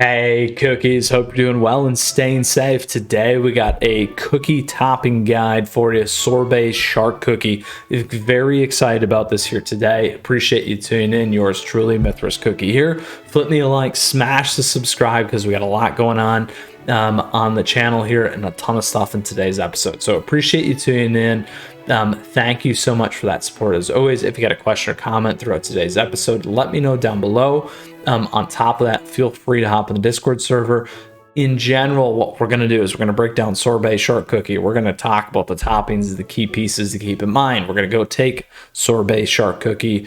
Hey cookies, hope you're doing well and staying safe. Today we got a cookie topping guide for you, Sorbet Shark Cookie. Very excited about this here today. Appreciate you tuning in. Yours truly, Mythras Cookie here. Flip me a like, smash the subscribe because we got a lot going on the channel here and a ton of stuff in today's episode. So appreciate you tuning in. Thank you so much for that support as always. If you got a question or comment throughout today's episode, let me know down below. On top of that, feel free to hop in the Discord server. In general, what we're going to do is we're going to break down Sorbet Shark Cookie. We're going to talk about the toppings, the key pieces to keep in mind. We're going to go take Sorbet Shark Cookie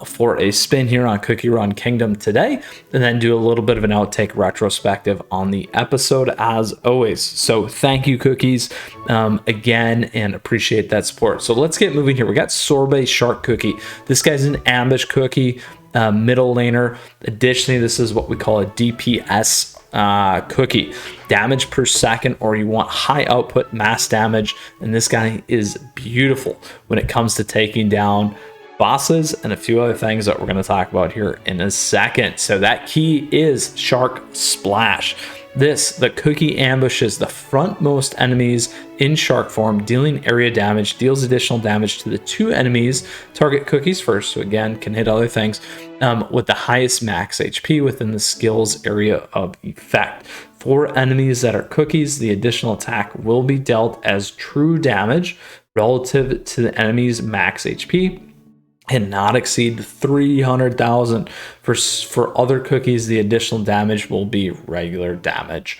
for a spin here on CookieRun Kingdom today, and then do a little bit of an outtake retrospective on the episode as always. So thank you, cookies, again, and appreciate that support. So let's get moving here. We got Sorbet Shark Cookie. This guy's an ambush cookie. Middle laner. Additionally, this is what we call a DPS cookie, damage per second, or you want high output mass damage, and this guy is beautiful when it comes to taking down bosses and a few other things that we're going to talk about here in a second. So that key is Shark Splash. The cookie ambushes the frontmost enemies in shark form, dealing area damage, deals additional damage to the two enemies. Target cookies first, so again, can hit other things, with the highest max HP within the skills area of effect. For enemies that are cookies, the additional attack will be dealt as true damage relative to the enemy's max HP and not exceed 300,000. For other cookies, the additional damage will be regular damage.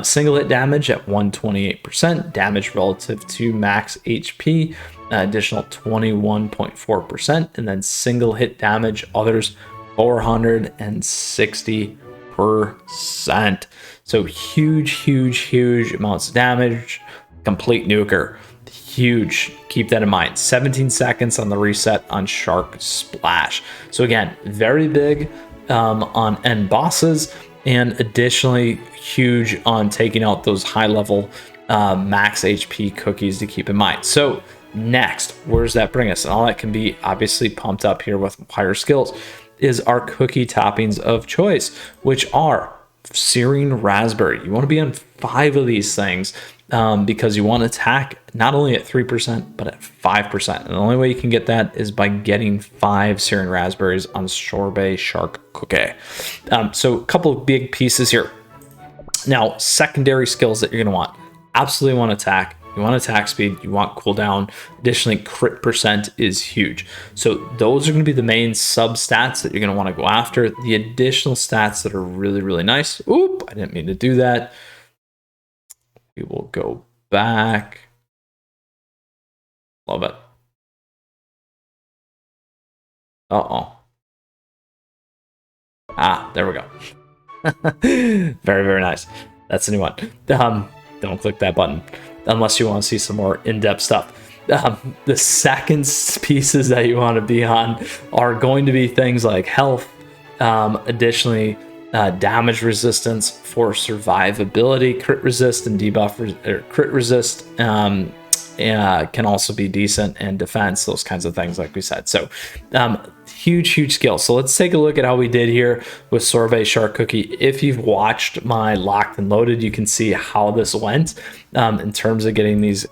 Single hit damage at 128%, damage relative to max HP, additional 21.4%, and then single hit damage, others 460%. So huge amounts of damage, complete nuker. Huge. Keep that in mind. 17 seconds on the reset on Shark Splash. So again, very big on end bosses, and additionally huge on taking out those high level max HP cookies to keep in mind. So next, where does that bring us? And all that can be obviously pumped up here with higher skills is our cookie toppings of choice, which are searing raspberry. You want to be on 5 of these things because you want to attack not only at 3% but at 5%, and the only way you can get that is by getting 5 searing raspberries on Sorbet Shark Cookie. So a couple of big pieces here. Now, secondary skills that you're going to want: absolutely want attack. You want attack speed, you want cooldown. Additionally, crit percent is huge. So those are going to be the main sub stats that you're going to want to go after. The additional stats that are really nice. Oop, I didn't mean to do that. We will go back. Love it. There we go. Very nice. That's a new one. Don't click that button unless you want to see some more in-depth stuff. The second pieces that you want to be on are going to be things like health, additionally damage resistance for survivability, crit resist and debuff crit resist can also be decent, and defense, those kinds of things like we said. So huge skill. So let's take a look at how we did here with Sorbet Shark Cookie. If you've watched my locked and loaded, you can see how this went in terms of getting these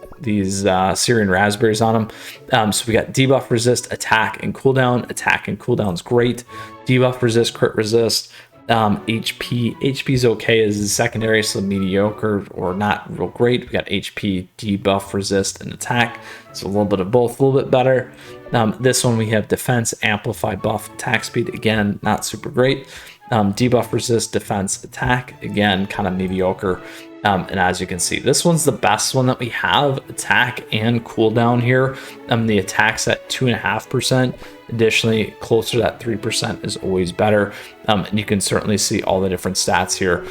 Syrian raspberries on them. So we got debuff resist, attack and cooldown. Attack and cooldown's great. Debuff resist, crit resist. HP is okay as a secondary, so mediocre or not real great. We got HP, debuff, resist, and attack. So a little bit of both, a little bit better. This one we have defense, amplify, buff, attack speed. Again, not super great. Debuff, resist, defense, attack. Again, kind of mediocre. And as you can see, this one's the best one that we have, attack and cooldown here. The attack's at 2.5%. Additionally, closer to that 3% is always better. And you can certainly see all the different stats here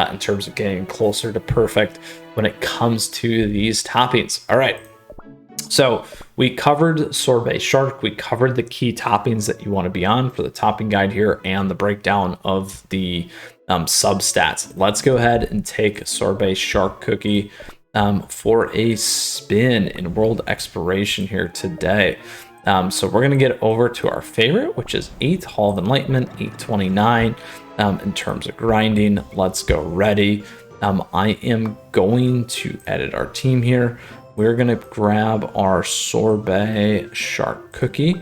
in terms of getting closer to perfect when it comes to these toppings. All right. So we covered Sorbet Shark. We covered the key toppings that you want to be on for the topping guide here and the breakdown of the sub stats. Let's go ahead and take Sorbet Shark Cookie for a spin in World Exploration here today. So we're going to get over to our favorite, which is 8, Hall of Enlightenment, 829. in terms of grinding. Let's go. Ready. I am going to edit our team here. We're going to grab our Sorbet Shark Cookie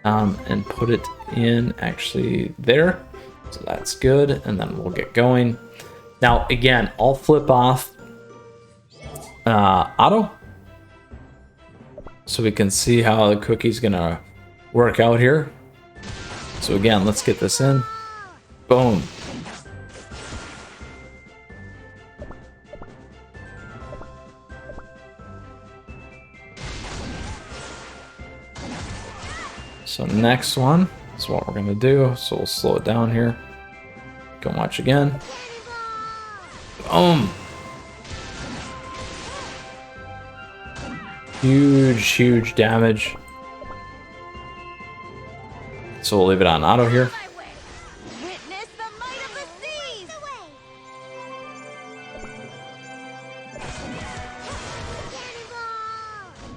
and put it in actually there. So that's good. And then we'll get going. Now, again, I'll flip off auto so we can see how the cookie's going to work out here. So again, let's get this in. Boom. So next one is what we're gonna do. So we'll slow it down here. Go watch again. Boom. Huge damage. So we'll leave it on auto here.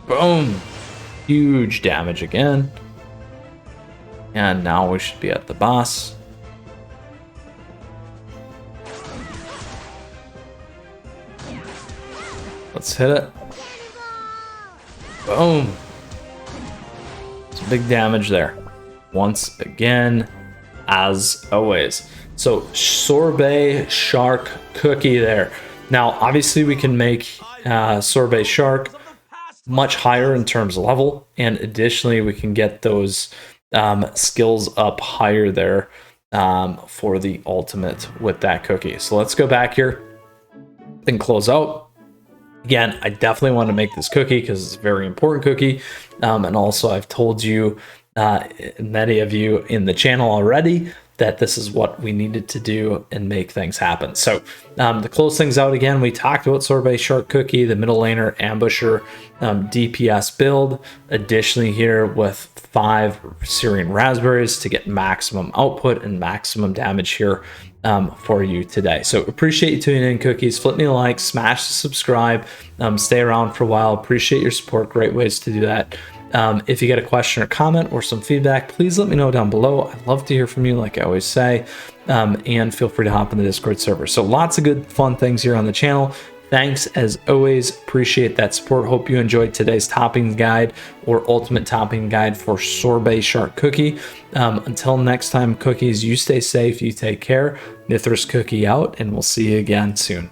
Boom. Huge damage again. And now we should be at the boss. Let's hit it. Boom. Some big damage there. Once again, as always. So Sorbet Shark Cookie there. Now, obviously we can make Sorbet Shark much higher in terms of level. And additionally, we can get those skills up higher there for the ultimate with that cookie. So let's go back here and close out. Again, I definitely want to make this cookie because it's a very important cookie. And also I've told you, many of you in the channel already, that this is what we needed to do and make things happen. So to close things out again, we talked about Sorbet Shark Cookie, the middle laner, ambusher, DPS build. Additionally here with 5 Syrian raspberries to get maximum output and maximum damage here for you today. So appreciate you tuning in, cookies. Flip me a like, smash the subscribe, stay around for a while. Appreciate your support. Great ways to do that. If you get a question or comment or some feedback, please let me know down below. I'd love to hear from you, like I always say, and feel free to hop in the Discord server. So lots of good, fun things here on the channel. Thanks as always. Appreciate that support. Hope you enjoyed today's topping guide or ultimate topping guide for Sorbet Shark Cookie. Until next time, cookies, you stay safe, you take care. Mythras Cookie out, and we'll see you again soon.